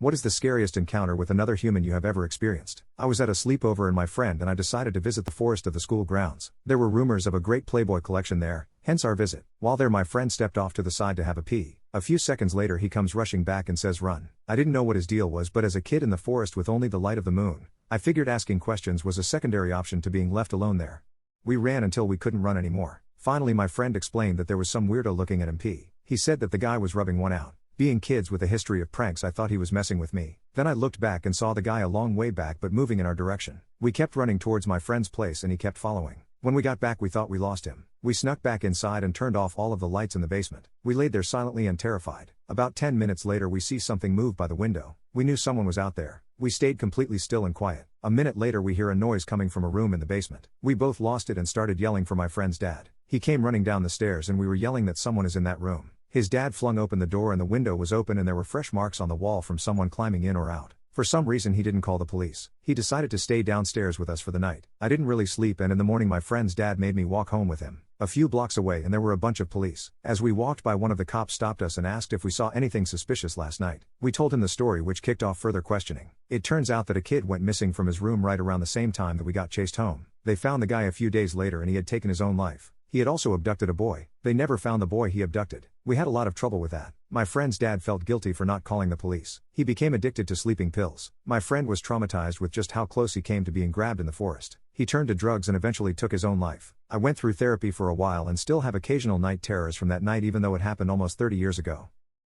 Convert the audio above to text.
What is the scariest encounter with another human you have ever experienced? I was at a sleepover and my friend and I decided to visit the forest of the school grounds. There were rumors of a great Playboy collection there, hence our visit. While there, my friend stepped off to the side to have a pee. A few seconds later he comes rushing back and says run. I didn't know what his deal was, but as a kid in the forest with only the light of the moon, I figured asking questions was a secondary option to being left alone there. We ran until we couldn't run anymore. Finally my friend explained that there was some weirdo looking at him pee. He said that the guy was rubbing one out. Being kids with a history of pranks, I thought he was messing with me. Then I looked back and saw the guy a long way back but moving in our direction. We kept running towards my friend's place and he kept following. When we got back we thought we lost him. We snuck back inside and turned off all of the lights in the basement. We laid there silently and terrified. About 10 minutes later we see something move by the window. We knew someone was out there. We stayed completely still and quiet. A minute later we hear a noise coming from a room in the basement. We both lost it and started yelling for my friend's dad. He came running down the stairs and we were yelling that someone is in that room. His dad flung open the door and the window was open and there were fresh marks on the wall from someone climbing in or out. For some reason he didn't call the police. He decided to stay downstairs with us for the night. I didn't really sleep and in the morning my friend's dad made me walk home with him. A few blocks away and there were a bunch of police. As we walked by, one of the cops stopped us and asked if we saw anything suspicious last night. We told him the story, which kicked off further questioning. It turns out that a kid went missing from his room right around the same time that we got chased home. They found the guy a few days later and he had taken his own life. He had also abducted a boy. They never found the boy he abducted. We had a lot of trouble with that. My friend's dad felt guilty for not calling the police. He became addicted to sleeping pills. My friend was traumatized with just how close he came to being grabbed in the forest. He turned to drugs and eventually took his own life. I went through therapy for a while and still have occasional night terrors from that night, even though it happened almost 30 years ago.